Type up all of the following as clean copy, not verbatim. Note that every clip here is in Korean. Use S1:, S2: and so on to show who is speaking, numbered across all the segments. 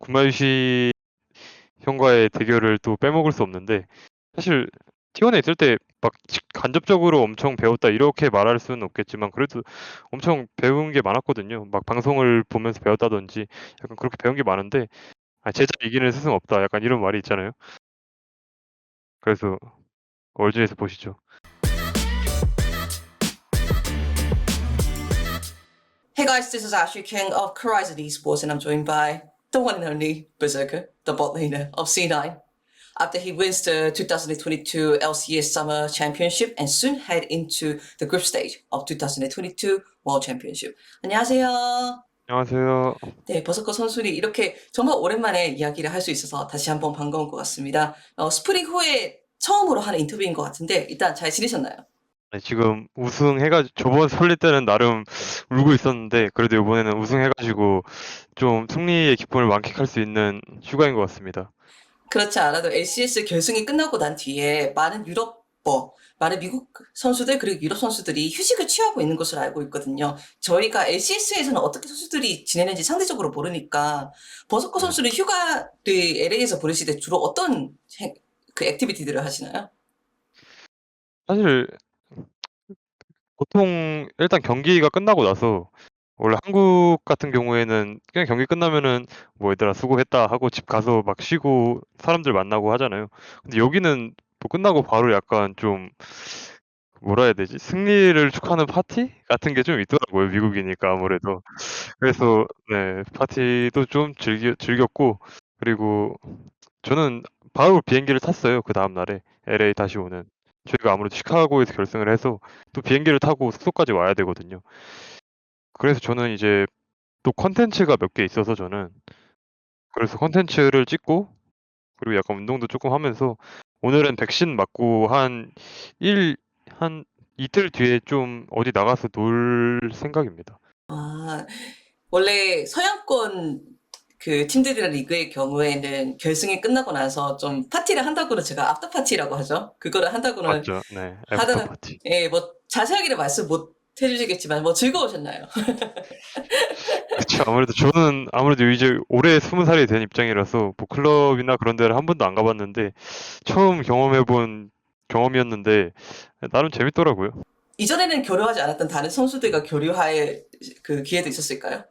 S1: 구마유시 형과의 대결을 또 빼먹을 수 없는데, 사실 T1에 있을 때 막 간접적으로 엄청 배웠다 이렇게 말할 수는 없겠지만 그래도 엄청 배운 게 많았거든요. 막 방송을 보면서 배웠다든지 약간 그렇게 배운 게 많은데, 제자 이기는 스승 없다 약간 이런 말이 있잖아요. 그래서 월드에서 보시죠.
S2: Hey guys, this is Ashley King of Horizon Esports, and I'm joined by the one and only Berserker, the bot laner of C9. After he wins the 2022 LCS Summer Championship and soon head into the group stage of 2022 World Championship. 안녕하세요.
S1: 안녕하세요.
S2: 네, 버서커 선수님 이렇게 정말 오랜만에 이야기를 할 수 있어서 다시 한번 반가운 것 같습니다. 스프링 후에 처음으로 하는 인터뷰인 것 같은데 일단 잘 지내셨나요?
S1: 네, 지금 우승해가지고 저번 설리 때는 나름 울고 있었는데 그래도 이번에는 우승해가지고 좀 승리의 기쁨을 만끽할 수 있는 휴가인 것 같습니다.
S2: 그렇지 않아도 LCS 결승이 끝나고 난 뒤에 많은 미국 선수들 그리고 유럽 선수들이 휴식을 취하고 있는 것으로 알고 있거든요. 저희가 LCS에서는 어떻게 선수들이 지내는지 상대적으로 모르니까 버서커
S1: 네.
S2: 선수는 휴가를 LA에서 보내실 때 주로 어떤 그 액티비티들을 하시나요?
S1: 사실 보통 일단 경기가 끝나고 나서 원래 한국 같은 경우에는 그냥 경기 끝나면은 뭐 얘들아 수고했다 하고 집 가서 막 쉬고 사람들 만나고 하잖아요. 근데 여기는 뭐 끝나고 바로 약간 좀 뭐라 해야 되지? 승리를 축하하는 파티 같은 게 좀 있더라고요. 미국이니까 아무래도. 그래서 네, 파티도 좀 즐겼고, 그리고 저는 바로 비행기를 탔어요. 그다음 날에 LA 다시 오는. 저희가 아무래도 시카고에서 결승을 해서 또 비행기를 타고 숙소까지 와야 되거든요. 그래서 저는 이제 또 컨텐츠가 몇 개 있어서 저는 그래서 컨텐츠를 찍고 그리고 약간 운동도 조금 하면서 오늘은 백신 맞고 일 한 이틀 뒤에 좀 어디 나가서 놀 생각입니다.
S2: 아, 원래 서양권 그 팀들이나 리그의 경우에는 결승이 끝나고 나서 좀 파티를 한다고는 제가 앞터 파티라고 하죠. 그거를 한다고는
S1: 맞죠? 네. 애프터
S2: 하더라.
S1: 파티.
S2: 예, 뭐 자세하게는 말씀 못 해주시겠지만 뭐 즐거우셨나요?
S1: 그쵸. 아무래도 저는 아무래도 이제 올해 20살이 된 입장이라서 뭐 클럽이나 그런 데를 한 번도 안 가봤는데 처음 경험해 본 경험이었는데 나름 재밌더라고요.
S2: 이전에는 교류하지 않았던 다른 선수들과 교류할 그 기회도 있었을까요?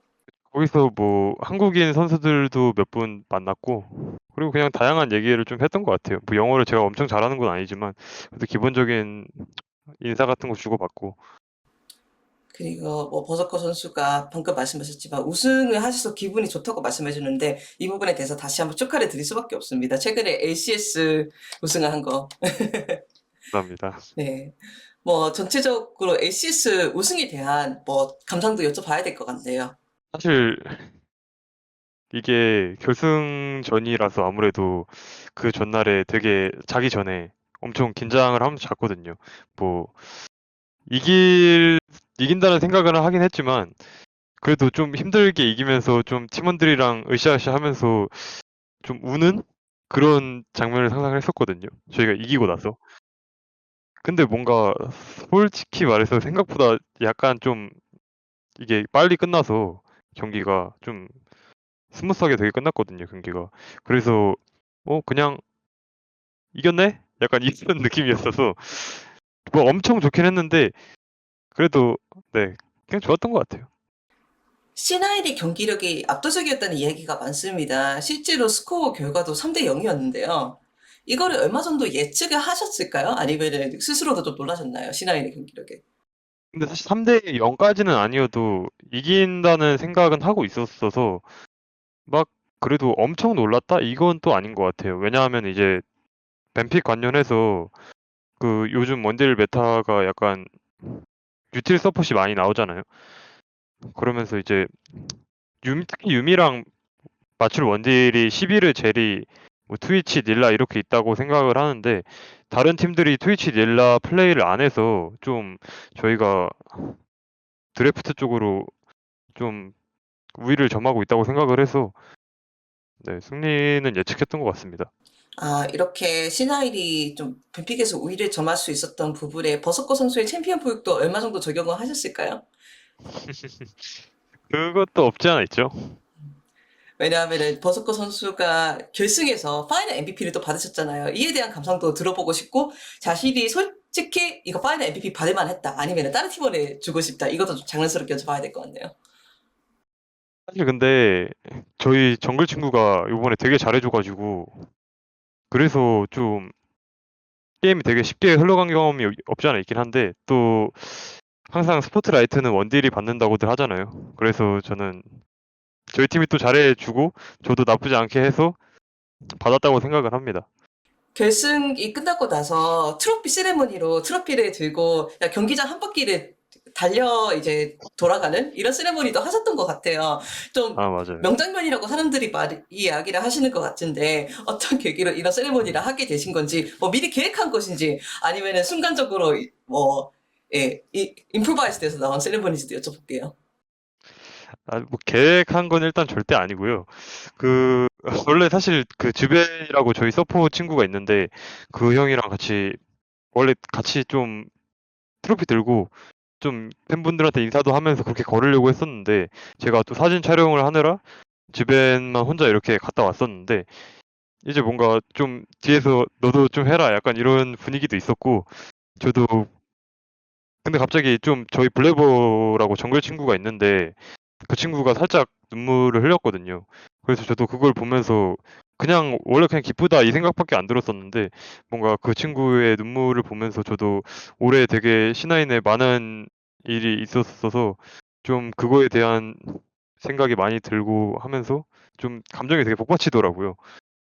S1: 거기서 뭐 한국인 선수들도 몇 분 만났고 그리고 그냥 다양한 얘기를 좀 했던 것 같아요. 뭐 영어를 제가 엄청 잘하는 건 아니지만 그래도 기본적인 인사 같은 거 주고받고.
S2: 그리고 뭐 버서커 선수가 방금 말씀하셨지만 우승을 하셔서 기분이 좋다고 말씀해 주는데 이 부분에 대해서 다시 한번 축하를 드릴 수밖에 없습니다. 최근에 LCS 우승을 한 거.
S1: 감사합니다.
S2: 네. 뭐 전체적으로 LCS 우승에 대한 뭐 감상도 여쭤봐야 될 것 같네요.
S1: 사실 이게 결승전이라서 아무래도 그 전날에 되게 자기 전에 엄청 긴장을 하면서 잤거든요. 뭐 이긴다는 생각을 하긴 했지만 그래도 좀 힘들게 이기면서 좀 팀원들이랑 으쌰으쌰 하면서 좀 우는 그런 장면을 상상을 했었거든요. 저희가 이기고 나서. 근데 뭔가 솔직히 말해서 생각보다 약간 좀 이게 빨리 끝나서 경기가 좀 스무스하게 되게 끝났거든요, 경기가. 그래서 그냥 '이겼네?' 약간 이런 느낌이었어서 뭐 엄청 좋긴 했는데 그래도 네, 그냥 좋았던 것 같아요.
S2: C9의 경기력이 압도적이었다는 이야기가 많습니다. 실제로 스코어 결과도 3대 0이었는데요. 이거를 얼마 정도 예측을 하셨을까요? 아니면 스스로도 좀 놀라셨나요? C9의 경기력에.
S1: 근데 사실 3대 0까지는 아니어도 이긴다는 생각은 하고 있었어서 막 그래도 '엄청 놀랐다.' 이건 또 아닌 것 같아요. 왜냐하면 이제 뱀픽 관련해서 그 요즘 원딜 메타가 약간 유틸 서폿이 많이 나오잖아요. 그러면서 이제 특히 유미랑 맞출 원딜이 11을 제리, 뭐 트위치, 닐라 이렇게 있다고 생각을 하는데 다른 팀들이 트위치, 닐라 플레이를 안 해서 좀 저희가 드래프트 쪽으로 좀 우위를 점하고 있다고 생각을 해서 네, 승리는 예측했던 것 같습니다.
S2: 아, 이렇게 C9이 좀 뱀픽에서 우위를 점할 수 있었던 부분에 버서커 선수의 챔피언 포획도 얼마 정도 적용을 하셨을까요?
S1: 그것도 없지 않아 있죠.
S2: 왜냐하면은 버서커 선수가 결승에서 파이널 MVP를 또 받으셨잖아요. 이에 대한 감상도 들어보고 싶고 자신이 솔직히 이거 파이널 MVP 받을 만했다. 아니면 다른 팀원에 주고 싶다. 이것도 좀 장난스럽게 여쭤봐야 될 것 같네요.
S1: 사실 근데 저희 정글 친구가 요번에 되게 잘해 줘 가지고 그래서 좀 게임이 되게 쉽게 흘러간 경험이 없지 않아 있긴 한데, 또 항상 스포트라이트는 원딜이 받는다고들 하잖아요. 그래서 저는 저희 팀이 또 잘해 주고 저도 나쁘지 않게 해서 받았다고 생각을 합니다.
S2: 결승이 끝나고 나서 트로피 세레머니로 트로피를 들고 경기장 한 바퀴를 달려 이제 돌아가는 이런 세레머니도 하셨던 것 같아요. 좀
S1: 아, 맞아요.
S2: 명장면이라고 사람들이 이야기를 하시는 것 같은데 어떤 계기로 이런 세레머니를 하게 되신 건지 뭐 미리 계획한 것인지 아니면은 순간적으로 뭐 예, 임프로바이스 돼서 나온 세레머니인지도 여쭤볼게요.
S1: 뭐 계획한 건 일단 절대 아니고요. 그 원래 사실 그 주벤이라고 저희 서포 친구가 있는데, 그 형이랑 같이 원래 같이 좀 트로피 들고 좀 팬분들한테 인사도 하면서 그렇게 걸으려고 했었는데, 제가 또 사진 촬영을 하느라 주벤만 혼자 이렇게 갔다 왔었는데, 이제 뭔가 좀 뒤에서 "너도 좀 해라." 약간 이런 분위기도 있었고, 저도 근데 갑자기 좀 저희 블레버라고 정글 친구가 있는데 그 친구가 살짝 눈물을 흘렸거든요. 그래서 저도 그걸 보면서 그냥 원래 그냥 '기쁘다.' 이 생각밖에 안 들었었는데, 뭔가 그 친구의 눈물을 보면서 저도 올해 되게 C9에 많은 일이 있었어서 좀 그거에 대한 생각이 많이 들고 하면서 좀 감정이 되게 복받치더라고요.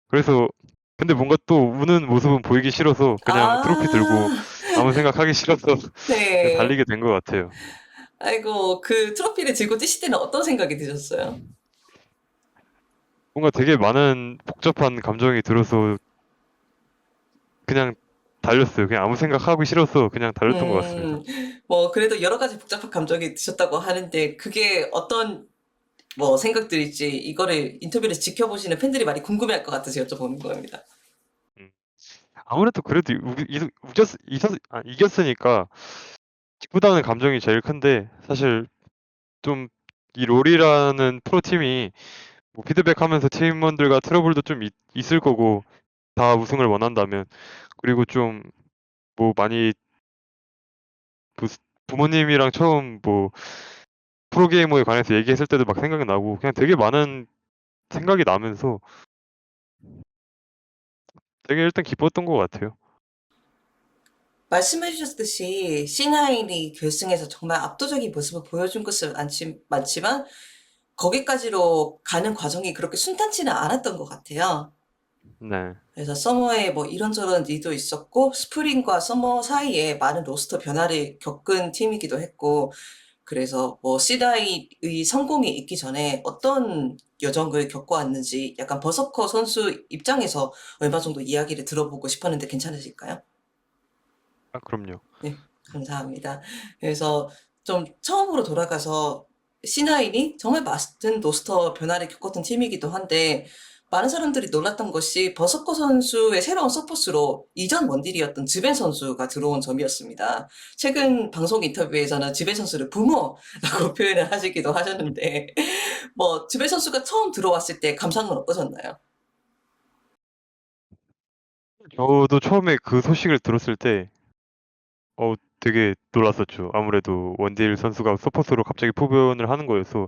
S1: 그래서 근데 뭔가 또 우는 모습은 보이기 싫어서 그냥 트로피 들고
S2: 아,
S1: 아무 생각하기 싫어서 그냥
S2: 네.
S1: 달리게 된 것 같아요.
S2: 아이고, 그 트로피를 들고 뛰실 때는 어떤 생각이 드셨어요?
S1: 뭔가 되게 많은 복잡한 감정이 들어서 그냥 달렸어요. 그냥 아무 생각하기 싫어서 그냥 달렸던 것 같습니다.
S2: 음, 뭐, 그래도 여러 가지 복잡한 감정이 드셨다고 하는데, 그게 어떤, 뭐, 생각들일지, 이거를 인터뷰를 지켜보시는 팬들이 많이 궁금해할 것 같아서 여쭤보는 겁니다.
S1: 음. 아무래도 그래도 이겼으니까 기쁘다는 감정이 제일 큰데, 사실 좀 이 롤이라는 프로팀이 뭐 피드백하면서 팀원들과 트러블도 좀 있을 거고, 다 우승을 원한다면. 그리고 좀 뭐 많이 부모님이랑 처음 뭐 프로게이머에 관해서 얘기했을 때도 막 생각이 나고, 그냥 되게 많은 생각이 나면서 되게 일단 기뻤던 것 같아요.
S2: 말씀해 주셨듯이, C9이 결승에서 정말 압도적인 모습을 보여준 것은 많지만, 거기까지로 가는 과정이 그렇게 순탄치는 않았던 것 같아요.
S1: 네.
S2: 그래서 서머에 뭐 이런저런 일도 있었고, 스프링과 서머 사이에 많은 로스터 변화를 겪은 팀이기도 했고, 그래서 뭐 시다이의 성공이 있기 전에 어떤 여정을 겪어왔는지 약간 버서커 선수 입장에서 얼마 정도 이야기를 들어보고 싶었는데 괜찮으실까요?
S1: 아, 그럼요.
S2: 네, 감사합니다. 그래서 좀 처음으로 돌아가서 C9이 정말 많은 로스터 변화를 겪었던 팀이기도 한데 많은 사람들이 놀랐던 것이 버서커 선수의 새로운 서포스로 이전 원딜이었던 즈벤 선수가 들어온 점이었습니다. 최근 방송 인터뷰에서는 즈벤 선수를 부모라고 표현을 하시기도 하셨는데 뭐 즈벤 선수가 처음 들어왔을 때 감상은 어떠셨나요?
S1: 저도 처음에 그 소식을 들었을 때 되게 놀랐었죠. 아무래도 원딜 선수가 서포터로 갑자기 포변을 하는 거여서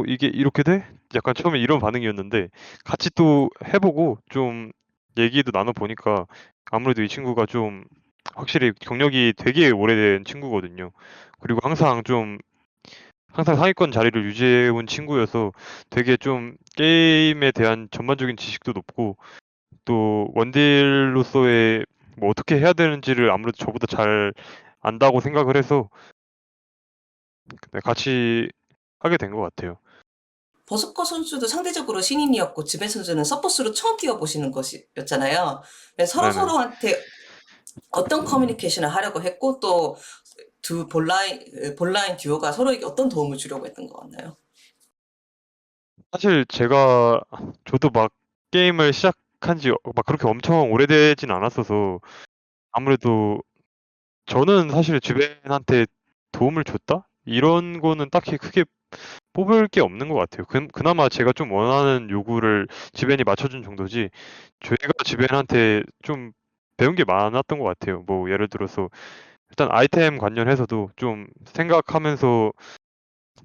S1: '이게 이렇게 돼?' 약간 처음에 이런 반응이었는데, 같이 또 해 보고 좀 얘기도 나눠 보니까 아무래도 이 친구가 좀 확실히 경력이 되게 오래된 친구거든요. 그리고 항상 상위권 자리를 유지해 온 친구여서 되게 좀 게임에 대한 전반적인 지식도 높고, 또 원딜로서의 뭐 어떻게 해야 되는지를 아무래도 저보다 잘 안다고 생각을 해서 네, 같이 하게 된 것 같아요.
S2: 버스커 선수도 상대적으로 신인이었고 지벤 선수는 서포스로 처음 뛰어보시는 것이었잖아요.
S1: 네네.
S2: 서로서로한테 어떤 커뮤니케이션을 하려고 했고 또 두 본라인 듀오가 서로에게 어떤 도움을 주려고 했던 것 같나요?
S1: 사실 저도 막 게임을 시작한 지 막 그렇게 엄청 오래되진 않았어서, 아무래도 저는 사실 주변한테 도움을 줬다? 이런 거는 딱히 크게 뽑을 게 없는 것 같아요. 그나마 제가 좀 원하는 요구를 지벤이 맞춰준 정도지, 저희가 지벤한테 좀 배운 게 많았던 것 같아요. 뭐 예를 들어서 일단 아이템 관련해서도 좀 생각하면서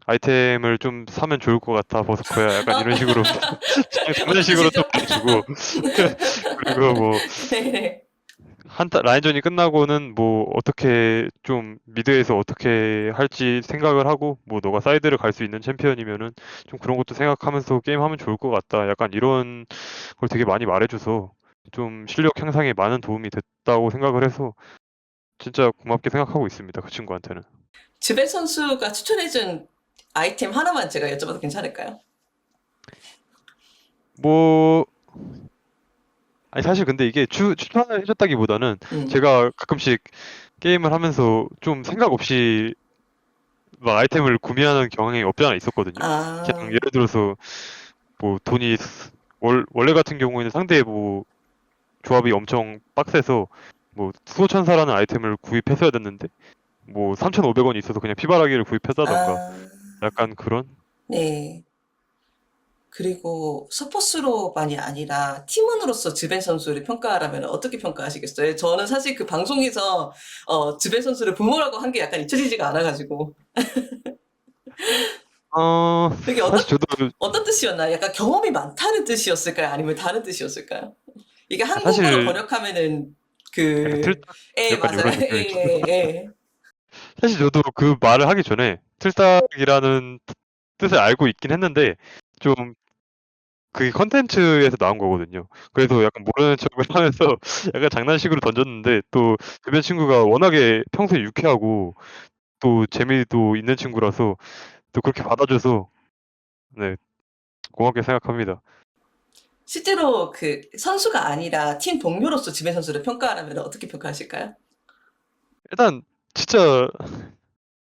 S1: 아이템을 좀 사면 좋을 것 같아 버서커야, 약간 이런 식으로
S2: 어떤
S1: 장난식으로 또
S2: 뜻이죠?
S1: 말해주고 그리고 뭐
S2: 네네.
S1: 한타 라인전이 끝나고는 뭐 어떻게 좀 미드에서 어떻게 할지 생각을 하고, 뭐 너가 사이드를 갈 수 있는 챔피언이면은 좀 그런 것도 생각하면서 게임하면 좋을 것 같다, 약간 이런 걸 되게 많이 말해줘서 좀 실력 향상에 많은 도움이 됐다고 생각을 해서 진짜 고맙게 생각하고 있습니다, 그 친구한테는.
S2: 지벤 선수가 추천해준 아이템 하나만 제가 여쭤봐도 괜찮을까요?
S1: 뭐 아니 사실 근데 이게 추천을 해줬다기보다는
S2: 음.
S1: 제가 가끔씩 게임을 하면서 좀 생각 없이 막 아이템을 구매하는 경향이 없지 않아 있었거든요. 그냥
S2: 아,
S1: 예를 들어서 뭐 돈이 원래 같은 경우에는 상대 뭐 조합이 엄청 빡세서 뭐 수호천사라는 아이템을 구입했어야 됐는데 뭐 3,500원이 있어서 그냥 피바라기를 구입했다던가,
S2: 아,
S1: 약간 그런.
S2: 네. 그리고 서포스로만이 아니라 팀원으로서 즈벤 선수를 평가하라면 어떻게 평가하시겠어요? 저는 사실 그 방송에서 즈벤 선수를 부모라고 한 게 약간 잊혀지지가 않아가지고 그게
S1: 사실 저도
S2: 어떤 뜻이었나요? 약간 경험이 많다는 뜻이었을까요? 아니면 다른 뜻이었을까요? 이게 한국어로
S1: 사실
S2: 번역하면은
S1: 약간
S2: 그,
S1: 틀딱,
S2: 예,
S1: 약간
S2: 맞아요.
S1: 이런
S2: 예,
S1: 느낌이 좀.
S2: 예, 예.
S1: 사실 저도 그 말을 하기 전에 틀딱이라는 뜻을 알고 있긴 했는데, 좀 그게 컨텐츠에서 나온 거거든요. 그래서 약간 모르는 척을 하면서 약간 장난식으로 던졌는데, 또 주변 친구가 워낙에 평소에 유쾌하고 또 재미도 있는 친구라서 또 그렇게 받아줘서, 네, 고맙게 생각합니다.
S2: 실제로 그 선수가 아니라 팀 동료로서 즈벤 선수를 평가하라면 어떻게 평가하실까요?
S1: 일단 진짜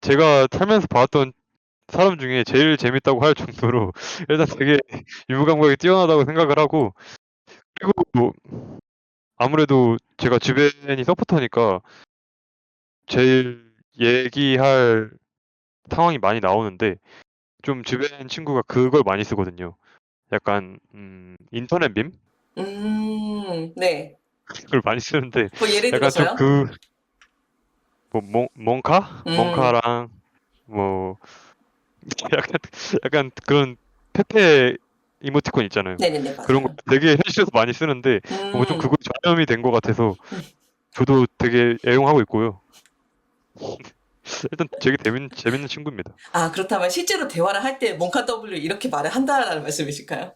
S1: 제가 살면서 봤던 사람 중에 제일 재밌다고 할 정도로 일단 되게 유무감각이 뛰어나다고 생각을 하고, 그리고 뭐 아무래도 제가 주변이 서포터니까 제일 얘기할 상황이 많이 나오는데, 좀 주변 친구가 그걸 많이 쓰거든요. 약간 인터넷 밈?
S2: 네.
S1: 그걸 많이 쓰는데,
S2: 뭐 예를
S1: 약간 좀
S2: 들어서요?
S1: 뭐 몽카?
S2: 음,
S1: 몽카랑 뭐 약간 약간 그런 페페 이모티콘 있잖아요.
S2: 네네네,
S1: 그런 거
S2: 맞아요.
S1: 되게 현실에서 많이 쓰는데 뭐 좀
S2: 음,
S1: 그거에 전염이 된 것 같아서 저도 되게 애용하고 있고요. 일단 되게 재밌는 친구입니다.
S2: 아, 그렇다면 실제로 대화를 할 때 몽카 W 이렇게 말을 한다라는 말씀이실까요?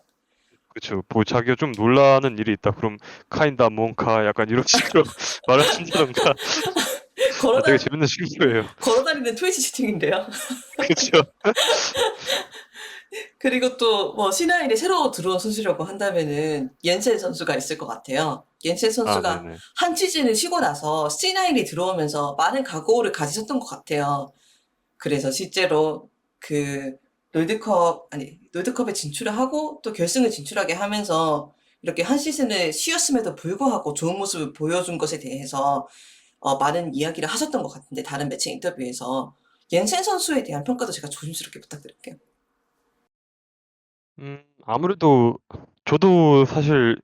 S1: 그쵸. 뭐 자기가 좀 놀라는 일이 있다 그럼 카인다 몽카, 약간 이런 식으로 말을 한다던가. 되게
S2: 걸어다,
S1: 재밌는 친구예요.
S2: 걸어다니는 트위치 채팅인데요.
S1: 그쵸.
S2: 그리고 또 뭐 C9에 새로 들어온 선수라고 한다면은 옌센 선수가 있을 것 같아요. 옌센
S1: 아,
S2: 선수가
S1: 네네.
S2: 한 시즌을 쉬고 나서 C9이 들어오면서 많은 각오를 가지셨던 것 같아요. 그래서 실제로 그 롤드컵에 진출을 하고 또 결승을 진출하게 하면서 이렇게 한 시즌을 쉬었음에도 불구하고 좋은 모습을 보여준 것에 대해서 많은 이야기를 하셨던 것 같은데 다른 매체 인터뷰에서 옌센 선수에 대한 평가도 제가 조심스럽게 부탁드릴게요.
S1: 아무래도 저도 사실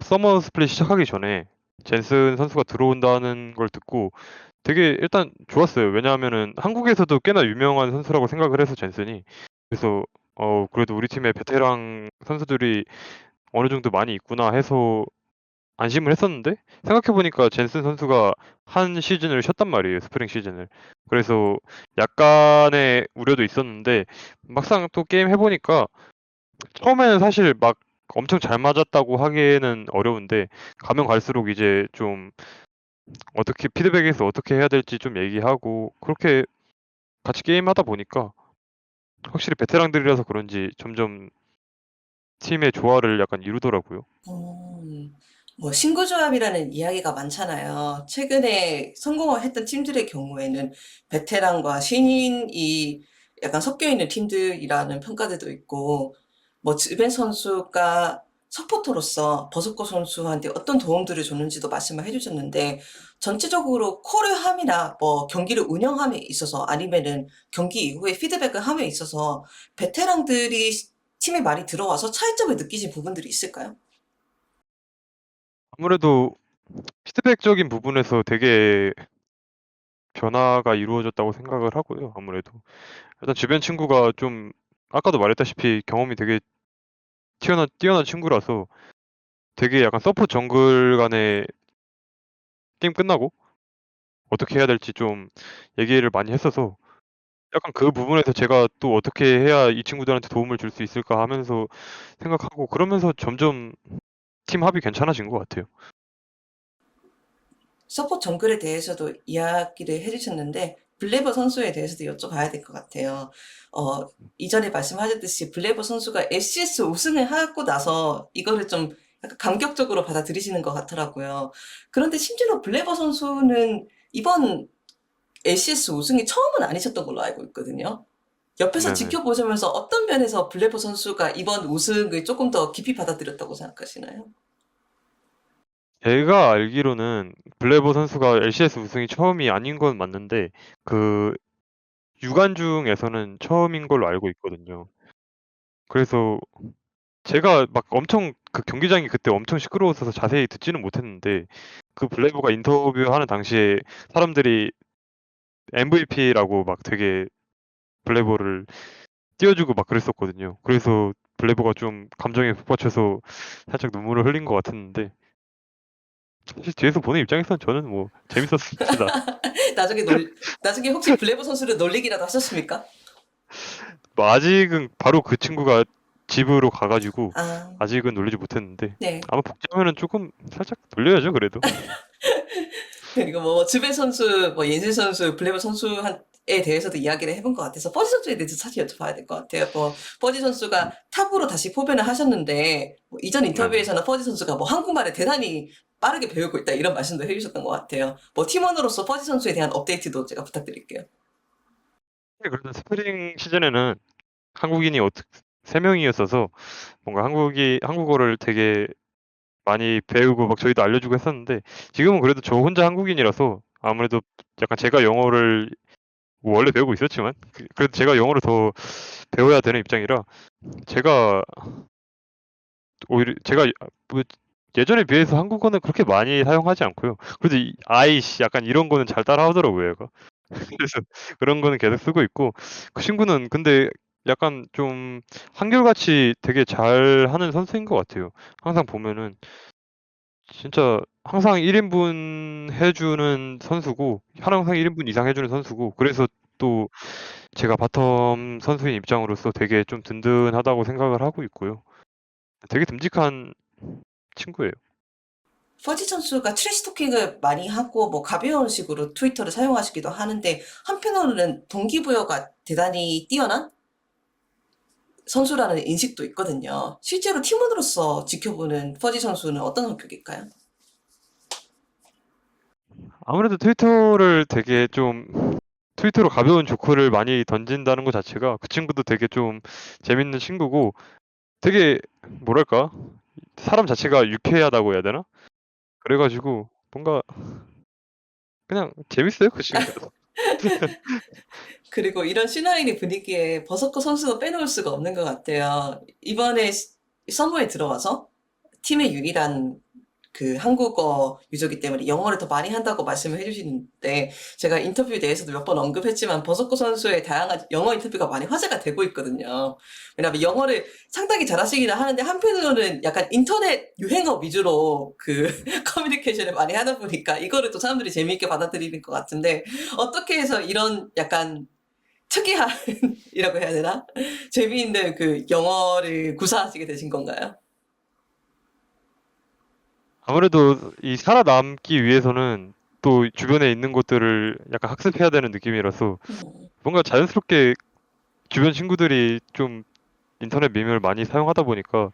S1: 서머 스플릿 시작하기 전에 젠슨 선수가 들어온다는 걸 듣고 되게 일단 좋았어요. 왜냐하면은 한국에서도 꽤나 유명한 선수라고 생각을 해서 젠슨이. 그래서 그래도 우리 팀에 베테랑 선수들이 어느 정도 많이 있구나 해서 안심을 했었는데, 생각해 보니까 젠슨 선수가 한 시즌을 쉬었단 말이에요, 스프링 시즌을. 그래서 약간의 우려도 있었는데 막상 또 게임 해 보니까, 처음에는 사실 막 엄청 잘 맞았다고 하기에는 어려운데 가면 갈수록 이제 좀 어떻게 피드백에서 어떻게 해야 될지 좀 얘기하고 그렇게 같이 게임하다 보니까 확실히 베테랑들이라서 그런지 점점 팀의 조화를 약간 이루더라고요.
S2: 음, 뭐 신구조합이라는 이야기가 많잖아요. 최근에 성공을 했던 팀들의 경우에는 베테랑과 신인이 약간 섞여 있는 팀들이라는 평가들도 있고, 뭐 즈벤 선수가 서포터로서 버스커 선수한테 어떤 도움들을 줬는지도 말씀을 해주셨는데 전체적으로 코르함이나 뭐 경기를 운영함에 있어서 아니면은 경기 이후에 피드백을 함에 있어서 베테랑들이 팀에 많이 들어와서 차이점을 느끼신 부분들이 있을까요?
S1: 아무래도 피드백적인 부분에서 되게 변화가 이루어졌다고 생각을 하고요. 아무래도 일단 주변 친구가 좀 아까도 말했다시피 경험이 되게 뛰어난 친구라서 되게 약간 서포 정글 간에 게임 끝나고 어떻게 해야 될지 좀 얘기를 많이 했어서 약간 그 부분에서 제가 또 '어떻게 해야 이 친구들한테 도움을 줄 수 있을까?' 하면서 생각하고 그러면서 점점 팀 합이 괜찮아진 것 같아요.
S2: 서포트 정글에 대해서도 이야기를 해주셨는데 블레버 선수에 대해서도 여쭤봐야 될 것 같아요. 어, 이전에 말씀하셨듯이 블레버 선수가 LCS 우승을 하고 나서 이거를 좀 약간 감격적으로 받아들이시는 것 같더라고요. 그런데 심지어 블레버 선수는 이번 LCS 우승이 처음은 아니셨던 걸로 알고 있거든요. 옆에서
S1: 네네.
S2: 지켜보시면서 어떤 면에서 블레버 선수가 이번 우승을 조금 더 깊이 받아들였다고 생각하시나요?
S1: 제가 알기로는 블레버 선수가 LCS 우승이 처음이 아닌 건 맞는데 그 유관중에서는 처음인 걸로 알고 있거든요. 그래서 제가 막 엄청 그 경기장이 그때 엄청 시끄러웠어서 자세히 듣지는 못했는데 그 블레버가 인터뷰하는 당시에 사람들이 MVP라고 막 되게 블레버를 띄워주고 막 그랬었거든요. 그래서 블레버가 좀 감정에 북받쳐서 살짝 눈물을 흘린 것 같았는데 사실 뒤에서 보는 입장에서는 저는 뭐 재밌었습니다.
S2: 나중에 나중에 혹시 블레버 선수를 놀리기라도 하셨습니까?
S1: 뭐 아직은 바로 그 친구가 집으로 가 가지고
S2: 아,
S1: 아직은 놀리지 못했는데
S2: 네.
S1: 아마 복귀하면은 쪼끔 살짝 놀려야죠 그래도.
S2: 그리고 뭐 주배 선수, 뭐 옌슨 선수, 블레버 선수에 대해서도 이야기를 해본 것 같아서 퍼지 선수에 대해서 사실 여쭤봐야 될 것 같아요. 뭐 퍼지 선수가 탑으로 다시 포변을 하셨는데 뭐 이전
S1: 네네.
S2: 인터뷰에서는 퍼지 선수가 뭐 한국말을 대단히 빠르게 배우고 있다 이런 말씀도 해주셨던 것 같아요. 뭐 팀원으로서 퍼지 선수에 대한 업데이트도 제가 부탁드릴게요.
S1: 그래도 스프링 시즌에는 한국인이 3 명이었어서 뭔가 한국어를 되게 많이 배우고 막 저희도 알려주고 했었는데 지금은 그래도 저 혼자 한국인이라서 아무래도 약간 제가 영어를 뭐 원래 배우고 있었지만 그래도 제가 영어를 더 배워야 되는 입장이라 제가 오히려 제가 뭐 예전에 비해서 한국어는 그렇게 많이 사용하지 않고요. 그래도 이 아이씨 약간 이런 거는 잘 따라하더라고요 얘가. 그래서 그런 거는 계속 쓰고 있고 그 친구는 근데 약간 좀 한결같이 되게 잘하는 선수인 것 같아요. 항상 보면은 진짜 항상 1 인분 해 주는 선수고 항상 1 인분 이상 해 주는 선수고 그래서 또 제가 바텀 선수인 입장으로서 되게 좀 든든하다고 생각을 하고 있고요. 되게 듬직한 친구예요.
S2: 퍼지 선수가 트래시 토킹을 많이 하고 뭐 가벼운 식으로 트위터를 사용하시기도 하는데 한편으로는 동기부여가 대단히 뛰어난 선수라는 인식도 있거든요. 실제로 팀원으로서 지켜보는 퍼지 선수는 어떤 성격일까요?
S1: 아무래도 트위터를 되게 좀 트위터로 가벼운 조크를 많이 던진다는 것 자체가 그 친구도 되게 좀 재밌는 친구고 되게 뭐랄까? 사람 자체가 유쾌하다고 해야 되나? 그래 가지고 뭔가 그냥 재밌어요, 그 친구도.
S2: 그리고 이런 C9의 분위기에 버서커 선수도 빼놓을 수가 없는 것 같아요. 이번에 서머에 들어와서 팀의 유일한 그 한국어 유저기 때문에 영어를 더 많이 한다고 말씀을 해주시는데 제가 인터뷰에 대해서도 몇 번 언급했지만 버서커 선수의 다양한 영어 인터뷰가 많이 화제가 되고 있거든요. 왜냐하면 영어를 상당히 잘하시기는 하는데 한편으로는 약간 인터넷 유행어 위주로 그 커뮤니케이션을 많이 하다 보니까 이거를 또 사람들이 재미있게 받아들이는 것 같은데 어떻게 해서 이런 약간 특이한 이라고 해야 되나? 재미있는 그 영어를 구사하시게 되신 건가요?
S1: 아무래도 이 살아남기 위해서는 또 주변에 있는 것들을 약간 학습해야 되는 느낌이라서
S2: 음.
S1: 뭔가 자연스럽게 주변 친구들이 좀 인터넷 밈을 많이 사용하다 보니까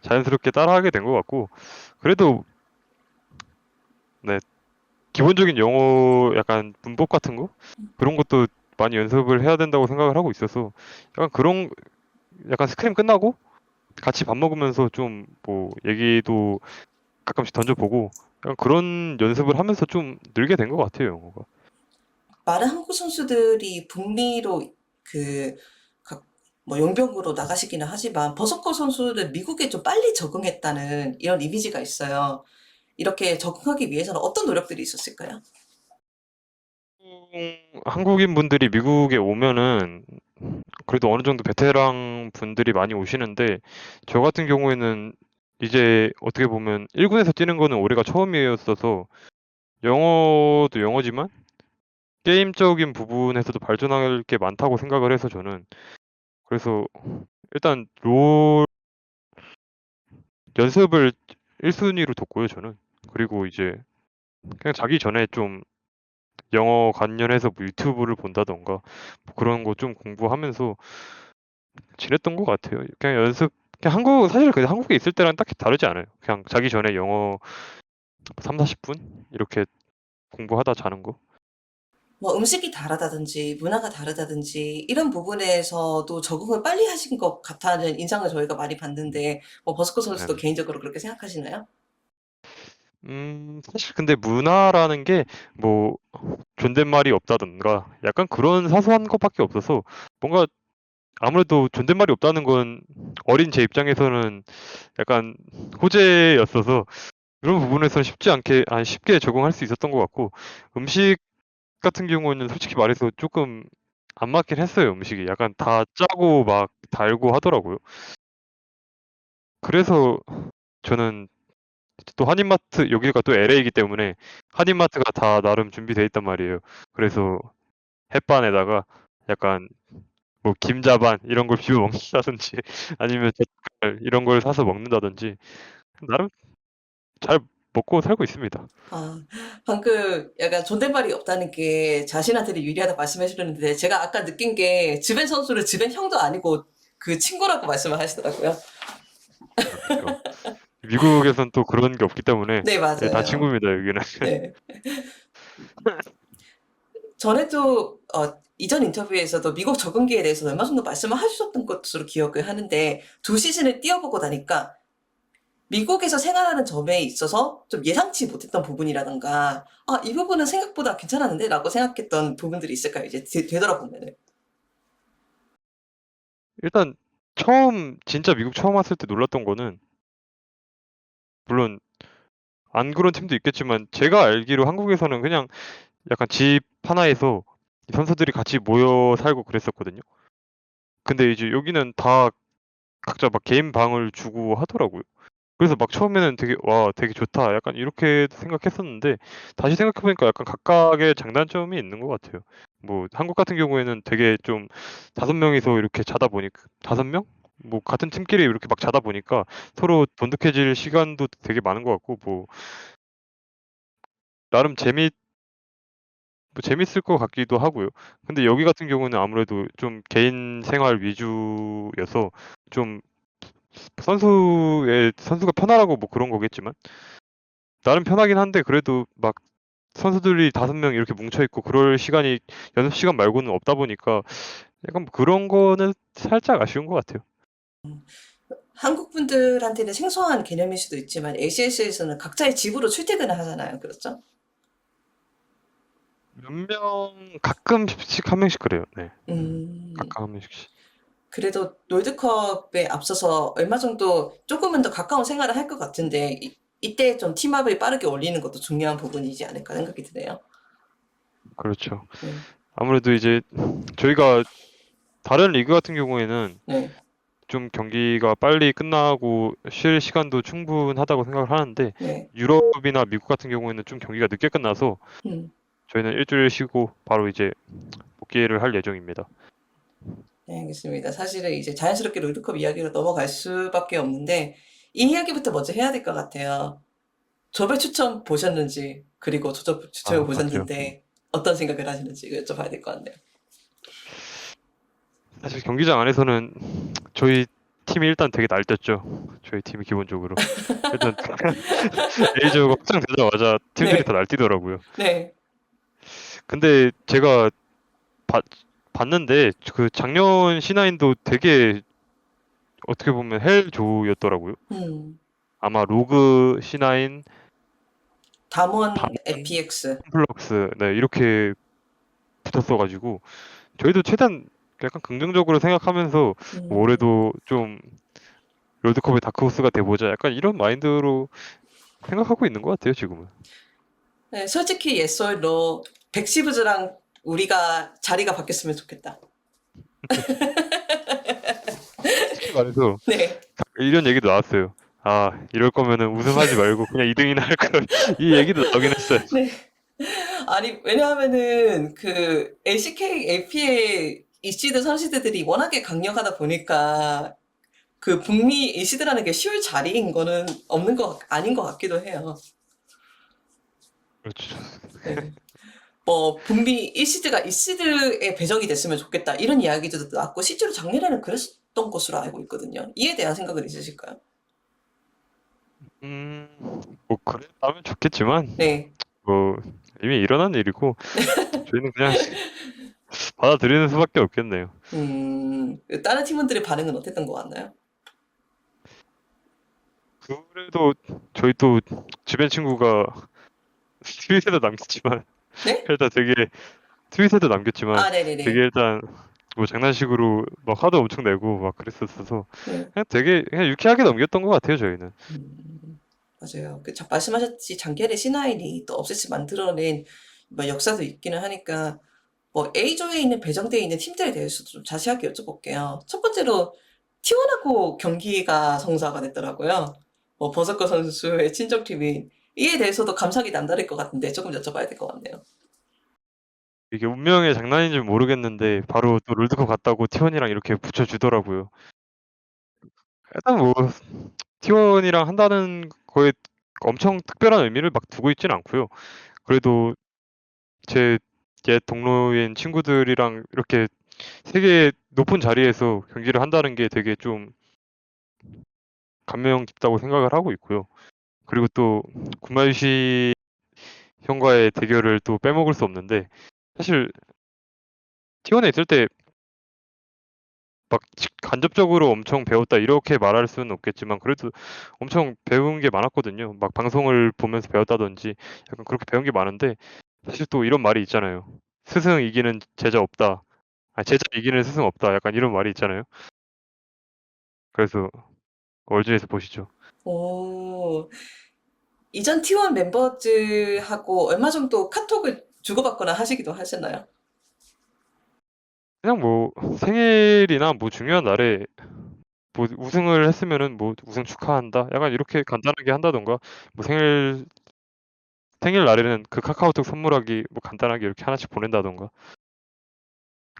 S1: 자연스럽게 따라하게 된 것 같고 그래도 네 기본적인 영어 약간 문법 같은 거 그런 것도 많이 연습을 해야 된다고 생각을 하고 있어서 약간 그런 약간 스크림 끝나고 같이 밥 먹으면서 좀 뭐 얘기도 가끔씩 던져보고 약간 그런 연습을 하면서 좀 늘게 된 것 같아요, 영어가.
S2: 많은 한국 선수들이 북미로 그, 뭐 용병으로 나가시기는 하지만 버서커 선수는 미국에 좀 빨리 적응했다는 이런 이미지가 있어요. 이렇게 적응하기 위해서는 어떤 노력들이 있었을까요?
S1: 한국인 분들이 미국에 오면은 그래도 어느 정도 베테랑 분들이 많이 오시는데 저 같은 경우에는 이제 어떻게 보면 1군에서 뛰는 거는 올해가 처음이었어서 영어도 영어지만 게임적인 부분에서도 발전할 게 많다고 생각을 해서 저는 그래서 일단 롤 연습을 1순위로 뒀고요, 저는. 그리고 이제 그냥 자기 전에 좀 영어 관련해서 뭐 유튜브를 본다던가 뭐 그런 거 좀 공부하면서 지냈던 것 같아요. 그냥 연습 그냥 사실 그냥 한국에 있을 때랑 딱히 다르지 않아요. 그냥 자기 전에 영어 30-40분 이렇게 공부하다 자는 거.
S2: 뭐 음식이 다르다든지 문화가 다르다든지 이런 부분에서도 적응을 빨리 하신 것 같다는 인상을 저희가 많이 받는데 뭐 버스커 선수도
S1: 네네.
S2: 개인적으로 그렇게 생각하시나요?
S1: 사실 근데 문화라는 게 뭐 존댓말이 없다든가 약간 그런 사소한 것밖에 없어서 뭔가 아무래도 존댓말이 없다는 건 어린 제 입장에서는 약간 호재였어서 그런 부분에서는 쉽게 적응할 수 있었던 것 같고 음식 같은 경우는 솔직히 말해서 조금 안 맞긴 했어요, 음식이. 약간 다 짜고 막 달고 하더라고요. 그래서 저는 또 한인마트 여기가 또 LA이기 때문에 한인마트가 다 나름 준비돼 있단 말이에요. 그래서 햇반에다가 약간 뭐 김자반 이런 걸 비벼 먹는다든지 아니면 젓갈 이런 걸 사서 먹는다든지 나름 잘 먹고 살고 있습니다.
S2: 아, 방금 약간 존댓말이 없다는 게 자신한테는 유리하다 말씀해 주셨는데 제가 아까 느낀 게 주변 선수를 주변 형도 아니고 그 친구라고 말씀을 하시더라고요.
S1: 그렇죠. 미국에선 또 그런 게 없기 때문에
S2: 네,
S1: 예 다
S2: 맞아요.
S1: 친구입니다, 여기는.
S2: 네. 전에도 이전 인터뷰에서도 미국 적응기에 대해서 얼마 정도 말씀을 하셨던 것으로 기억을 하는데 두 시즌을 뛰어보고 나니까 미국에서 생활하는 점에 있어서 좀 예상치 못했던 부분이라든가 아, 이 부분은 생각보다 괜찮았는데 라고 생각했던 부분들이 있을까요? 이제 되돌아보면은.
S1: 일단 진짜 미국 처음 왔을 때 놀랐던 거는 물론 안 그런 팀도 있겠지만 제가 알기로 한국에서는 그냥 약간 집 하나에서 선수들이 같이 모여 살고 그랬었거든요. 근데 이제 여기는 다 각자 막 개인 방을 주고 하더라고요. 그래서 막 처음에는 되게 '와 되게 좋다.' 약간 이렇게 생각했었는데 다시 생각해 보니까 약간 각각의 장단점이 있는 것 같아요. 뭐 한국 같은 경우에는 되게 좀 5 명이서 이렇게 자다 보니까 5 명? 뭐 같은 팀끼리 이렇게 막 자다 보니까 서로 돈독해질 시간도 되게 많은 것 같고 뭐 나름 재밌을 것 같기도 하고요. 근데 여기 같은 경우는 아무래도 좀 개인 생활 위주여서 좀 선수가 편하라고 뭐 그런 거겠지만 나름 편하긴 한데 그래도 막 선수들이 5명 이렇게 뭉쳐 있고 그럴 시간이 연습 시간 말고는 없다 보니까 약간 뭐 그런 거는 살짝 아쉬운 것 같아요.
S2: 한국 분들한테는 생소한 개념일 수도 있지만 ACS에서는 각자의 집으로 출퇴근을 하잖아요. 그렇죠?
S1: 몇 명 가끔씩 한 명씩 그래요. 네.
S2: 음,
S1: 가끔 한 명씩씩.
S2: 그래도 롤드컵에 앞서서 얼마 정도 조금은 더 가까운 생활을 할 것 같은데 이때 좀 팀업을 빠르게 올리는 것도 중요한 부분이지 않을까 생각이 드네요.
S1: 그렇죠.
S2: 네,
S1: 아무래도 이제 저희가 다른 리그 같은 경우에는
S2: 네,
S1: 좀 경기가 빨리 끝나고 쉴 시간도 충분하다고 생각을 하는데
S2: 네.
S1: 유럽이나 미국 같은 경우에는 좀 경기가 늦게 끝나서
S2: 음,
S1: 저희는 1주일 쉬고 바로 이제 복귀를 할 예정입니다.
S2: 네, 알겠습니다. 사실은 이제 자연스럽게 롤드컵 이야기로 넘어갈 수밖에 없는데 이 이야기부터 먼저 해야 될 것 같아요. 조별 추첨 보셨는지 그리고 조별 추첨을
S1: 아 봤죠.
S2: 보셨는데 어떤 생각을 하시는지 여쭤봐야 될 것 같네요.
S1: 사실 경기장 안에서는 저희 팀이 일단 되게 날뛰었죠. 저희 팀이 기본적으로. 일단 A조가 확정되자마자 팀들이 다
S2: 네,
S1: 날뛰더라고요.
S2: 네,
S1: 근데 제가 봤 봤는데 그 작년 C9도 되게 어떻게 보면 헬 조였더라고요.
S2: 음.
S1: 아마 로그 C9,
S2: 담원
S1: 담원,
S2: FPX.
S1: 컴플럭스 네 이렇게 붙었어 가지고 저희도 최대한 약간 긍정적으로 생각하면서 뭐
S2: 음.
S1: 올해도 좀 롤드컵의 다크호스가 돼 보자 약간 이런 마인드로 생각하고 있는 것 같아요 지금은.
S2: 네, 솔직히 yes or no, 백시브즈랑 우리가 자리가 바뀌었으면 좋겠다.
S1: 솔직히 말해서
S2: 네.
S1: 이런 얘기도 나왔어요. 아 이럴 거면은 우승하지 말고 그냥 2등이나 할 걸. 이 얘기도 나오긴 했어요.
S2: 네. 아니, 왜냐하면은 그 LCK, AP의 이시드 선시드들이 워낙에 강력하다 보니까 그 북미 이시드라는 게 쉬울 자리인 거는 없는 아닌 것 같기도 해요.
S1: 그렇죠.
S2: 네. 뭐 북미 1시드가 2시드에 배정이 됐으면 좋겠다 이런 이야기도 나왔고 실제로 작년에는 그랬던 것으로 알고 있거든요. 이에 대한 생각은 있으실까요?
S1: 뭐 그랬다면 좋겠지만
S2: 네.
S1: 뭐 이미 일어난 일이고 저희는 그냥 받아들이는 수밖에 없겠네요.
S2: 다른 팀원들의 반응은 어땠던 것 같나요?
S1: 그래도 저희 또 주변 친구가 트윗에도 남겼지만
S2: 네?
S1: 일단 되게 트윗에도 남겼지만
S2: 아,
S1: 되게
S2: 네네네.
S1: 일단 뭐 장난식으로 막 화도 엄청 내고 막 그랬었어서
S2: 네.
S1: 그냥 되게 그냥 유쾌하게 넘겼던 것 같아요 저희는.
S2: 맞아요. 말씀하셨지, 장기하의 C9이 또 없애치 만들어낸 뭐 역사도 있기는 하니까, 뭐 A조에 있는 배정되어 있는 팀들에 대해서도 좀 자세하게 여쭤볼게요. 첫 번째로 T1하고 경기가 성사가 됐더라고요. 뭐 버서커 선수의 친정팀인 이에 대해서도 감상이 남다를 것 같은데 조금 여쭤봐야 될 것 같네요.
S1: 이게 운명의 장난인지 모르겠는데 바로 또 롤드컵 갔다고 T1이랑 이렇게 붙여주더라고요. 일단 뭐 T1이랑 한다는 거에 엄청 특별한 의미를 막 두고 있진 않고요. 그래도 제 옛 동료인 친구들이랑 이렇게 세계 높은 자리에서 경기를 한다는 게 되게 좀 감명 깊다고 생각을 하고 있고요. 그리고 또 구마유시 형과의 대결을 또 빼먹을 수 없는데 사실 T1에 있을 때 막 간접적으로 엄청 배웠다 이렇게 말할 수는 없겠지만 그래도 엄청 배운 게 많았거든요. 막 방송을 보면서 배웠다든지 약간 그렇게 배운 게 많은데 사실 또 이런 말이 있잖아요. "스승 이기는 제자 없다." 아 "제자 이기는 스승 없다." 약간 이런 말이 있잖아요. 그래서 월드에서 보시죠.
S2: 오, 이전 T1 멤버들하고 얼마 정도 카톡을 주고받거나 하시기도 하셨나요?
S1: 그냥 뭐 생일이나 뭐 중요한 날에 뭐 우승을 했으면은 뭐 "우승 축하한다." 약간 이렇게 간단하게 한다든가 뭐 생일날에는 그 카카오톡 선물하기 뭐 간단하게 이렇게 하나씩 보낸다든가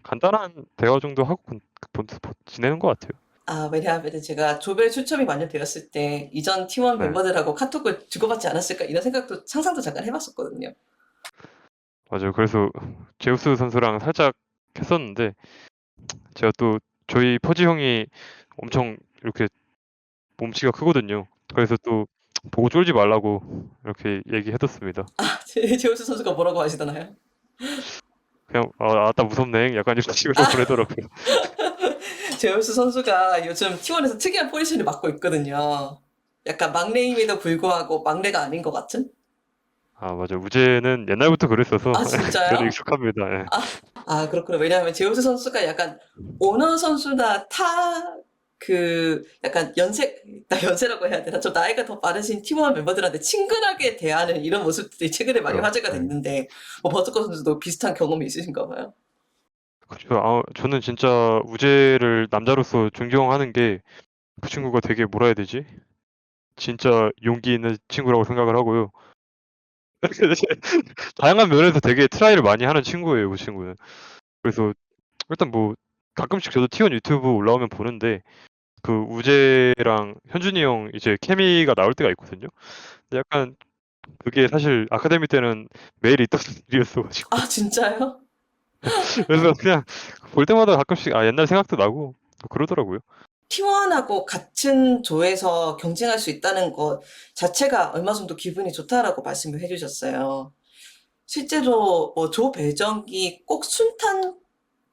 S1: 간단한 대화 정도 하고 지내는 것 같아요.
S2: 아, 왜냐하면은 제가 조별 추첨이 완료되었을 때 이전 T1
S1: 네.
S2: 멤버들하고 카톡을 주고받지 않았을까 이런 생각도 상상도 잠깐 해봤었거든요.
S1: 맞아요. 그래서 제우스 선수랑 살짝 했었는데 제가 또 저희 퍼지 형이 엄청 이렇게 몸치가 크거든요. 그래서 또 보고 쫄지 말라고 이렇게 얘기해 뒀습니다.
S2: 아, 제우스 선수가 뭐라고 하시더나요?
S1: 그냥 "아 아따 무섭네." 약간 이런 식으로
S2: 아,
S1: 보내더라고요.
S2: 제우스 선수가 요즘 T1에서 특이한 포지션을 맡고 있거든요. 약간 막내임에도 불구하고 막내가 아닌 것 같은?
S1: 아 맞아요. 우재는 옛날부터 그랬어서
S2: 아,
S1: 저는
S2: 진짜요?
S1: 익숙합니다. 예.
S2: 그렇구나. 왜냐하면 제우스 선수가 약간 오너 선수나 약간 연세라고 해야 되나? 좀 나이가 더 많으신 팀원 멤버들한테 친근하게 대하는 이런 모습들이 최근에 많이
S1: 그쵸.
S2: 화제가
S1: 예.
S2: 됐는데, 뭐 버스커 선수도 비슷한 경험이 있으신가 봐요.
S1: 그쵸. 아 저는 진짜 우재를 남자로서 존경하는 게 그 친구가 되게 뭐라 해야 되지? 진짜 용기 있는 친구라고 생각을 하고요. 다양한 면에서 되게 트라이를 많이 하는 친구예요, 그 친구는. 그래서 일단 뭐 가끔씩 저도 T1 유튜브 올라오면 보는데 그 우재랑 현준이 형 이제 케미가 나올 때가 있거든요. 근데 약간 그게 사실 아카데미 때는 매일 있던 일이었어 가지고
S2: 아, 진짜요?
S1: 그래서 그냥 볼 때마다 가끔씩 옛날 생각도 나고 그러더라고요.
S2: T1하고 같은 조에서 경쟁할 수 있다는 것 자체가 얼마 정도 기분이 좋다라고 말씀을 해주셨어요. 실제로 뭐 조 배정이 꼭 순탄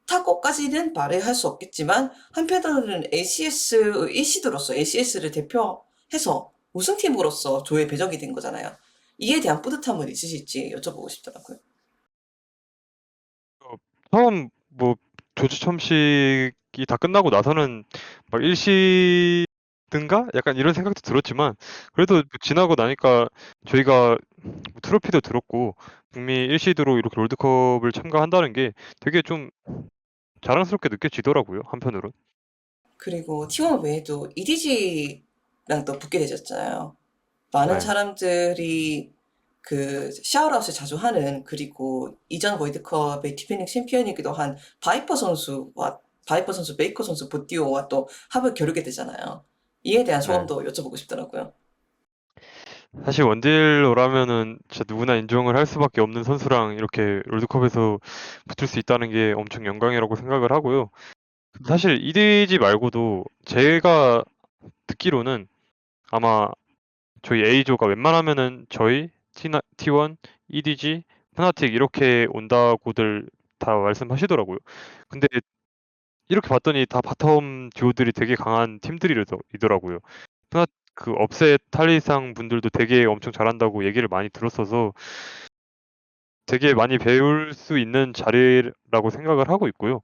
S2: 좋다고까지는 말을 할 수 없겠지만 한편으로는 ACS의 1시드로서 ACS를 대표해서 우승팀으로서 조에 배정이 된 거잖아요. 이에 대한 뿌듯함은 있으실지 여쭤보고 싶더라고요.
S1: 어 처음 뭐 조지 첨식이 다 끝나고 나서는 막 '일시든가?' 약간 이런 생각도 들었지만 그래도 지나고 나니까 저희가 트로피도 들었고 북미 1시드로 이렇게 롤드컵을 참가한다는 게 되게 좀 자랑스럽게 느껴지더라고요, 한편으론.
S2: 그리고 T1 외에도 EDG랑 또 붙게 되셨잖아요. 많은
S1: 네.
S2: 사람들이 그 샤웃아웃을 자주 하는, 그리고 이전 월드컵의 디펜딩 챔피언이기도 한 바이퍼 선수, 메이커 선수 보띠오와 또 합을 겨루게 되잖아요. 이에 대한
S1: 네.
S2: 소감도 여쭤보고 싶더라고요.
S1: 사실 원딜러라면은 진짜 누구나 인정을 할 수밖에 없는 선수랑 이렇게 롤드컵에서 붙을 수 있다는 게 엄청 영광이라고 생각을 하고요. 사실 EDG 말고도 제가 듣기로는 아마 저희 A조가 웬만하면은 저희 T1, EDG, 프나틱 이렇게 온다고들 다 말씀하시더라고요. 근데 이렇게 봤더니 다 바텀 듀오들이 되게 강한 팀들이더라고요. 그 업셋 탈리상 분들도 되게 엄청 잘한다고 얘기를 많이 들었어서 되게 많이 배울 수 있는 자리라고 생각을 하고 있고요.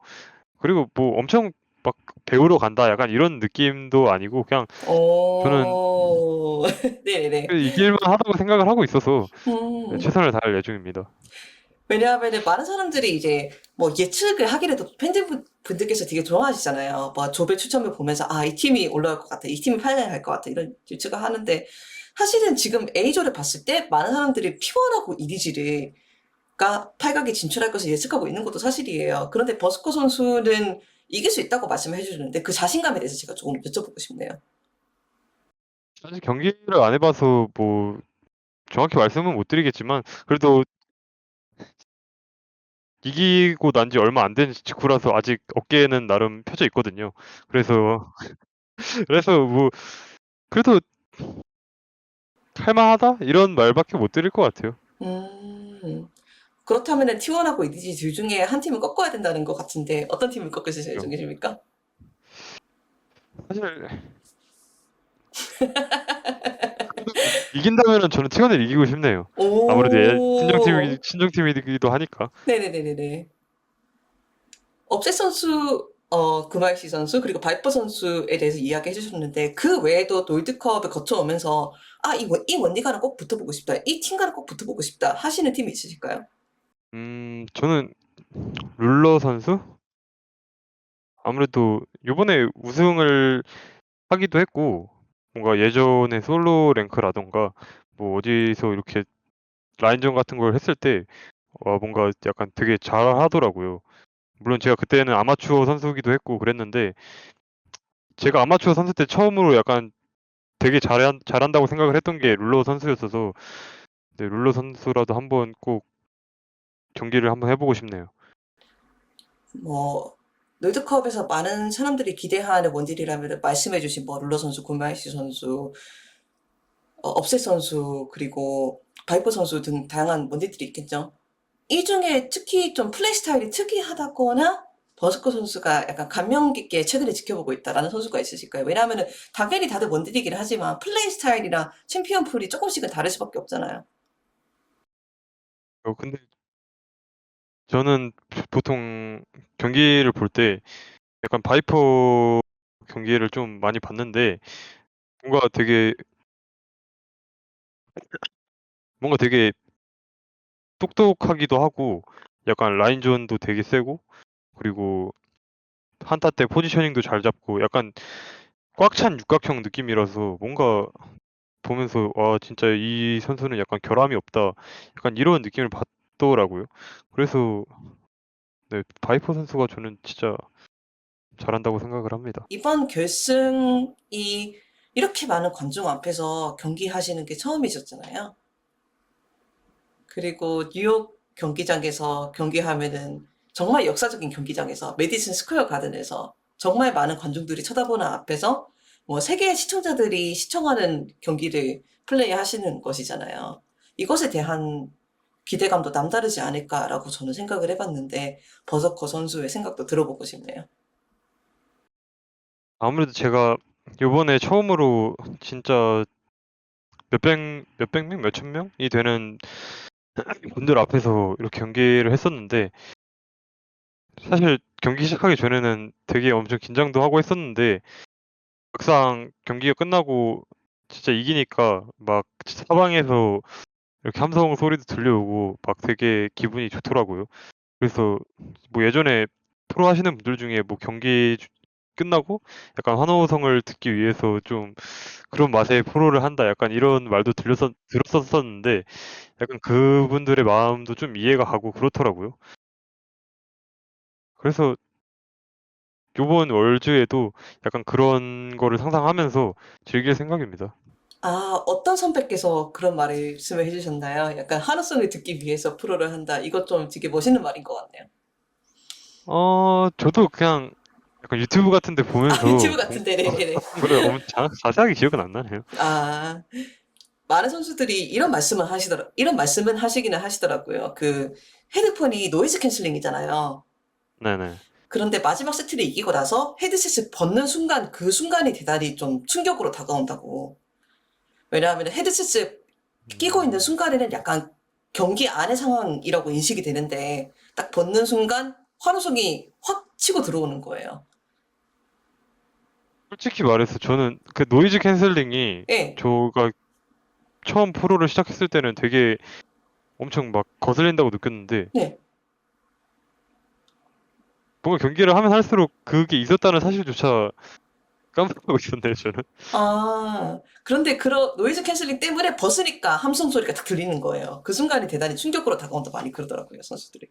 S1: 그리고 뭐 엄청 막 '배우러 간다.' 약간 이런 느낌도 아니고 그냥 저는
S2: 오, 네네네.
S1: 이길만 하다고 생각을 하고 있어서 네,
S2: 음.
S1: 최선을 다할 예정입니다.
S2: 왜냐하면은 많은 사람들이 이제 뭐 예측을 하기라도 팬들분들께서 되게 좋아하시잖아요. 뭐 조별 추첨을 보면서 아, 이 팀이 올라갈 것 같아, 이 팀이 8강 갈 것 같아, 이런 예측을 하는데 사실은 지금 A조를 봤을 때 많은 사람들이 P1하고 EDG가 8강에 진출할 것을 예측하고 있는 것도 사실이에요. 그런데 버스커 선수는 이길 수 있다고 말씀을 해주셨는데 그 자신감에 대해서 제가 조금 여쭤보고 싶네요.
S1: 사실 경기를 안 해 봐서 뭐 정확히 말씀은 못 드리겠지만 그래도 이기고 난 지 얼마 안 된 직후라서 아직 어깨에는 나름 펴져 있거든요. 그래서 뭐 그래도 '할 만하다.' 이런 말밖에 못 드릴 것 같아요.
S2: 음, 그렇다면은 T1하고 EDG 둘 중에 한 팀을 꺾어야 된다는 것 같은데 어떤 팀을 꺾으실
S1: 그죠.
S2: 예정이십니까?
S1: 사실 이긴다면은 저는 T1을 이기고 싶네요. 아무래도
S2: 오,
S1: 친정팀이기도 하니까.
S2: 네네네네네. 업셋 선수, 금알시 선수, 그리고 바이퍼 선수에 대해서 이야기해 주셨는데, 그 외에도 롤드컵을 거쳐오면서, 아, 이 원리가는 꼭 붙어보고 싶다, 이 팀과는 꼭 붙어보고 싶다 하시는 팀이 있으실까요?
S1: 저는 룰러 선수? 아무래도 요번에 우승을 하기도 했고 뭔가 예전에 솔로 랭크라든가 뭐 어디서 이렇게 라인전 같은 걸 했을 때 뭔가 약간 되게 잘하더라고요. 물론 제가 그때는 아마추어 선수기도 했고 그랬는데 제가 아마추어 선수 때 처음으로 약간 되게 잘한다고 생각을 했던 게 룰러 선수였어서 네, 룰러 선수라도 한번 꼭 경기를 한번 해 보고 싶네요.
S2: 뭐, 롤드컵에서 많은 사람들이 기대하는 원딜이라면 말씀해주신 뭐, 룰러 선수, 금알시 선수, 업셋 선수, 그리고 바이퍼 선수 등 다양한 원딜들이 있겠죠. 이 중에 특히 좀 플레이 스타일이 특이하다거나 버스커 선수가 약간 감명 깊게 최근에 지켜보고 있다라는 선수가 있으실까요? 왜냐하면은 당연히 다들 원딜이긴 하지만 플레이 스타일이나 챔피언 풀이 조금씩은 다를 수밖에 없잖아요.
S1: 근데 저는 보통 경기를 볼 때 약간 바이퍼 경기를 좀 많이 봤는데 뭔가 되게 뭔가 되게 똑똑하기도 하고 약간 라인전도 되게 세고 그리고 한타 때 포지셔닝도 잘 잡고 약간 꽉 찬 육각형 느낌이라서 뭔가 보면서 '와 진짜 이 선수는 약간 결함이 없다.' 약간 이런 느낌을 받더라고요. 그래서 네 바이퍼 선수가 저는 진짜 잘한다고 생각을 합니다.
S2: 이번 결승이 이렇게 많은 관중 앞에서 경기하시는 게 처음이셨잖아요. 그리고 뉴욕 경기장에서 경기하면은 정말 역사적인 경기장에서 메디슨 스퀘어 가든에서 정말 많은 관중들이 쳐다보는 앞에서 뭐 세계의 시청자들이 시청하는 경기를 플레이하시는 것이잖아요. 이것에 대한 기대감도 남다르지 않을까라고 저는 생각을 해봤는데 버서커 선수의 생각도 들어보고 싶네요.
S1: 아무래도 제가 요번에 처음으로 진짜 몇백 명, 몇천 명이 되는 분들 앞에서 이렇게 경기를 했었는데 사실 경기 시작하기 전에는 되게 엄청 긴장도 하고 했었는데 막상 경기가 끝나고 진짜 이기니까 막 사방에서 이렇게 함성 소리도 들려오고 막 되게 기분이 좋더라고요. 그래서 뭐 예전에 프로 하시는 분들 중에 뭐 경기 끝나고 약간 환호성을 듣기 위해서 좀 그런 맛에 프로를 한다 약간 이런 말도 들었었는데 약간 그분들의 마음도 좀 이해가 가고 그렇더라고요. 그래서 요번 월즈에도 약간 그런 거를 상상하면서 즐길 생각입니다.
S2: 아, 어떤 선배께서 그런 말씀을 해주셨나요? 약간 한우성을 듣기 위해서 프로를 한다. 이것 좀 되게 멋있는 말인 것 같네요.
S1: 저도 그냥 약간 유튜브 같은 데
S2: 아,
S1: 보면서
S2: 유튜브 같은데, 네네네.
S1: 거를 자세하게 기억은 안 나네요.
S2: 아, 많은 선수들이 이런 말씀은 하시기는 하시더라고요. 그 헤드폰이 노이즈 캔슬링이잖아요.
S1: 네네.
S2: 그런데 마지막 세트를 이기고 나서 헤드셋을 벗는 순간 그 순간이 대단히 좀 충격으로 다가온다고. 왜냐하면 헤드셋을 끼고 있는
S1: 음.
S2: 순간에는 약간 경기 안의 상황이라고 인식이 되는데 딱 벗는 순간 환호성이 확 치고 들어오는 거예요.
S1: 솔직히 말해서 저는 그 노이즈 캔슬링이
S2: 예,
S1: 저가 처음 프로를 시작했을 때는 되게 엄청 막 거슬린다고 느꼈는데
S2: 네.
S1: 뭔가 경기를 하면 할수록 그게 있었다는 사실조차 깜빡하고 있었네요, 저는.
S2: 아, 그런데 그런 노이즈 캔슬링 때문에 벗으니까 함성 소리가 딱 들리는 거예요. 그 순간이 대단히 충격으로 다가온다 많이 그러더라고요, 선수들이.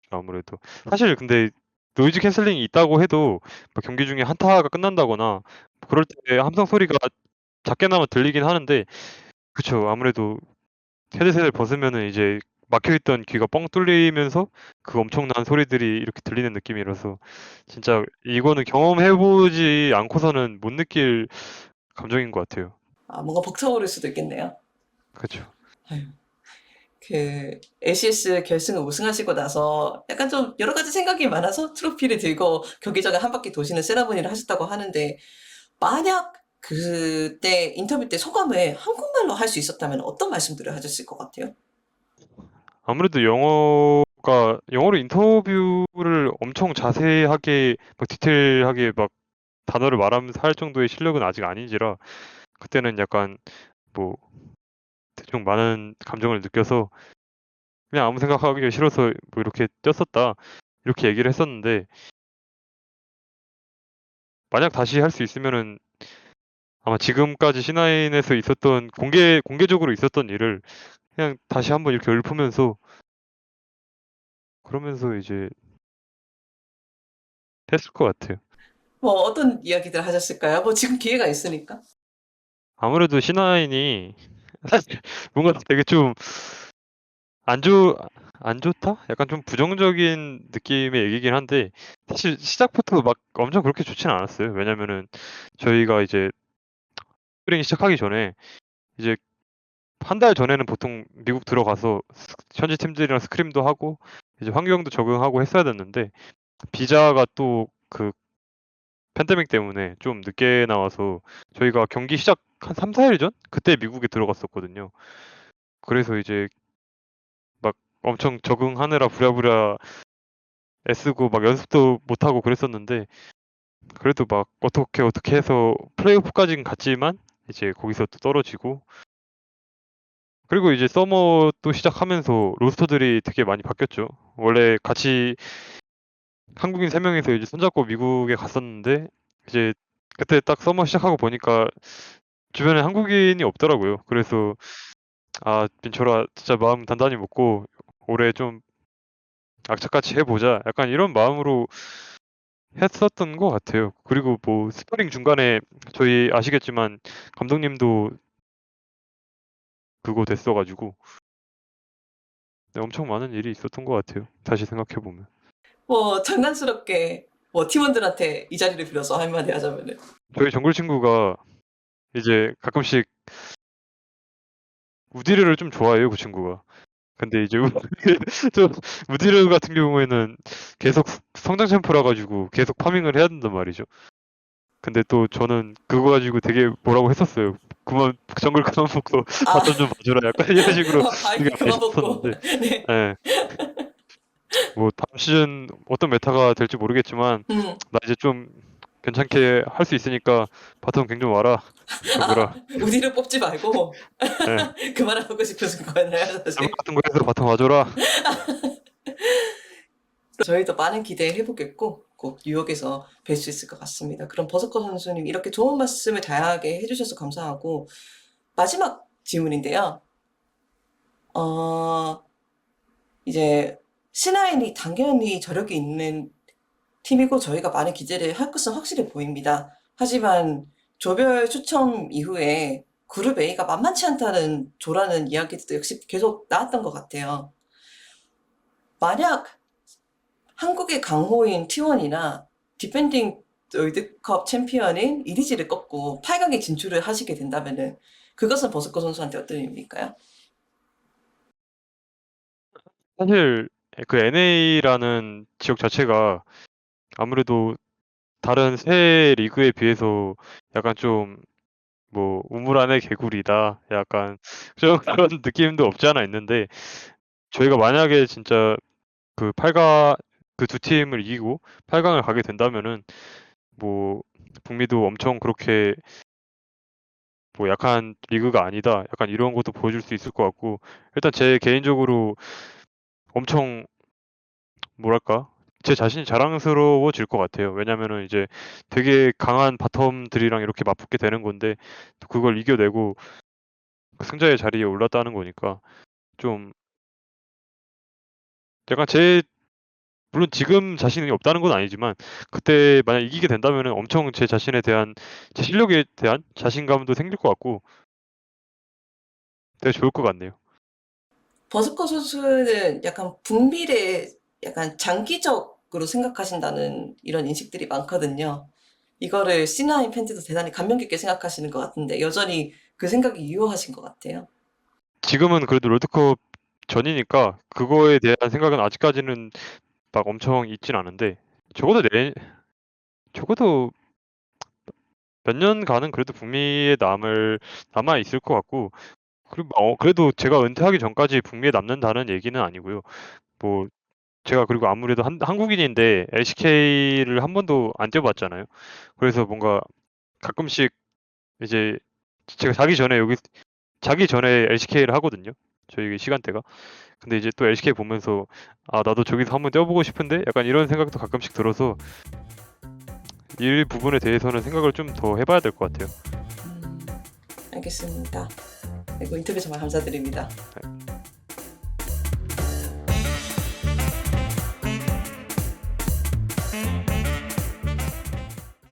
S1: 아무래도. 사실 근데 노이즈 캔슬링이 있다고 해도 뭐 경기 중에 한타가 끝난다거나 뭐 그럴 때 함성 소리가 작게나마 들리긴 하는데 그쵸. 아무래도 헤드셋을 벗으면은 이제 막혀 있던 귀가 뻥 뚫리면서 그 엄청난 소리들이 이렇게 들리는 느낌이라서 진짜 이거는 경험해 보지 않고서는 못 느낄 감정인 것 같아요.
S2: 아, 뭔가 벅차오를 수도 있겠네요.
S1: 그쵸.
S2: 아유, 그 ACS 결승을 우승하시고 나서 약간 좀 여러 가지 생각이 많아서 트로피를 들고 경기 전에 한 바퀴 도시는 세라모니를 하셨다고 하는데 만약 그때 인터뷰 때 소감을 한국말로 할 수 있었다면 어떤 말씀들을 하셨을 것 같아요?
S1: 아무래도 영어로 인터뷰를 엄청 자세하게 막 디테일하게 막 단어를 말하면서 할 정도의 실력은 아직 아닌지라 그때는 약간 뭐 대충 많은 감정을 느껴서 그냥 아무 생각하기 싫어서 뭐 이렇게 뛰었었다. 이렇게 얘기를 했었는데 만약 다시 할 수 있으면은 아마 지금까지 C9에서 있었던 공개적으로 있었던 일을 그냥 다시 한번 이렇게 읊으면서 그러면서 이제 했을 것 같아요.
S2: 뭐 어떤 이야기들 하셨을까요? 뭐 지금 기회가 있으니까.
S1: 아무래도 C9이 사실 뭔가 되게 좀 안 좋 안 좋다? 약간 좀 부정적인 느낌의 얘기긴 한데 사실 시작부터 막 엄청 그렇게 좋지는 않았어요. 왜냐면은 저희가 이제 스프링 시작하기 전에 이제 한 달 전에는 보통 미국 들어가서 현지 팀들이랑 스크림도 하고 이제 환경도 적응하고 했어야 됐는데 비자가 또 그 팬데믹 때문에 좀 늦게 나와서 저희가 경기 시작 한 3-4일 전? 그때 미국에 들어갔었거든요. 그래서 이제 막 엄청 적응하느라 부랴부랴 애쓰고 막 연습도 못하고 그랬었는데 그래도 막 어떻게 해서 플레이오프까지는 갔지만 이제 거기서 또 떨어지고 그리고 이제 서머 또 시작하면서 로스터들이 되게 많이 바뀌었죠. 원래 같이 한국인 3 명이서 이제 손잡고 미국에 갔었는데 이제 그때 딱 서머 시작하고 보니까 주변에 한국인이 없더라고요. 그래서 '아 민철아 진짜 마음 단단히 먹고 올해 좀 악착같이 해 보자.' 약간 이런 마음으로 했었던 것 같아요. 그리고 뭐 스파링 중간에 저희 아시겠지만 감독님도 그거 됐어 가지고 네 엄청 많은 일이 있었던 것 같아요, 다시 생각해 보면.
S2: 뭐 장난스럽게 뭐 팀원들한테 이 자리를 빌어서 한마디 하자면은
S1: 저희 정글 친구가 이제 가끔씩 우디르를 좀 좋아해요, 그 친구가. 근데 이제 좀 우디르 같은 경우에는 계속 성장 챔프라 가지고 계속 파밍을 해야 된단 말이죠. 근데 또 저는 그거 가지고 되게 뭐라고 했었어요. "그만 정글 그만 먹고
S2: 아,
S1: 바텀 좀 봐줘라." 약간 이런 식으로 되게
S2: 바이킹
S1: 많이
S2: 그만 먹고.
S1: 썼었는데
S2: 네.
S1: 예. 뭐 다음 시즌 어떤 메타가 될지 모르겠지만
S2: 음.
S1: 나 이제 좀 괜찮게 할 수 있으니까 바텀 갱 좀 와라. 정글아.
S2: 우디를 뽑지 말고
S1: 예.
S2: 그만하고 싶으신 거였나요,
S1: 정글
S2: 사실?
S1: 같은 거 해서 바텀 와줘라.
S2: 저희도 많은 기대해 보겠고 꼭 뉴욕에서 뵐 수 있을 것 같습니다. 그럼 버서커 선수님 이렇게 좋은 말씀을 다양하게 해주셔서 감사하고 마지막 질문인데요. 이제 C9이 당연히 저력이 있는 팀이고 저희가 많은 기대를 할 것은 확실해 보입니다. 하지만 조별 추첨 이후에 그룹 A가 만만치 않다는 조라는 이야기도 역시 계속 나왔던 것 같아요. 만약 한국의 강호인 T1이나 디펜딩 월드컵 챔피언인 EDG를 꺾고 8강에 진출을 하시게 된다면은 그것은 버스커 선수한테 어떤 의미일까요?
S1: 사실 그 NA라는 지역 자체가 아무래도 다른 새 리그에 비해서 약간 좀 뭐 우물 안의 개구리다. 약간 좀 그런 느낌도 없지 않아 있는데 저희가 만약에 진짜 그 8강 그 두 팀을 이기고 8강을 가게 된다면은 뭐 북미도 엄청 그렇게 뭐 약한 리그가 아니다. 약간 이런 것도 보여줄 수 있을 것 같고 일단 제 개인적으로 엄청 뭐랄까? 제 자신이 자랑스러워질 것 같아요. 왜냐면은 이제 되게 강한 바텀들이랑 이렇게 맞붙게 되는 건데 또 그걸 이겨내고 그 승자의 자리에 올랐다는 거니까 좀 약간 제 물론 지금 자신이 없다는 건 아니지만 그때 만약 이기게 된다면은 엄청 제 자신에 대한 제 실력에 대한 자신감도 생길 것 같고 되게 좋을 것 같네요.
S2: 버스커 선수는 약간 북미를 약간 장기적으로 생각하신다는 이런 인식들이 많거든요. 이거를 C9 팬들도 대단히 감명 깊게 생각하시는 것 같은데 여전히 그 생각이 유효하신 것 같아요.
S1: 지금은 그래도 롤드컵 전이니까 그거에 대한 생각은 아직까지는 막 엄청 있진 않은데 적어도 적어도 몇 년간은 그래도 북미에 남아 있을 것 같고 그리고 그래도 제가 은퇴하기 전까지 북미에 남는다는 얘기는 아니고요. 뭐 제가 그리고 아무래도 한국인인데 LCK를 한 번도 안 뛰어 봤잖아요. 그래서 뭔가 가끔씩 이제 제가 자기 전에 LCK를 하거든요, 저희 시간대가. 근데 이제 또 LCK 보면서 '아 나도 저기서 한번 뛰어 보고 싶은데?' 약간 이런 생각도 가끔씩 들어서 이 부분에 대해서는 생각을 좀 더 해 봐야 될 것 같아요.
S2: 알겠습니다. 이거 인터뷰 정말 감사드립니다.
S1: 네.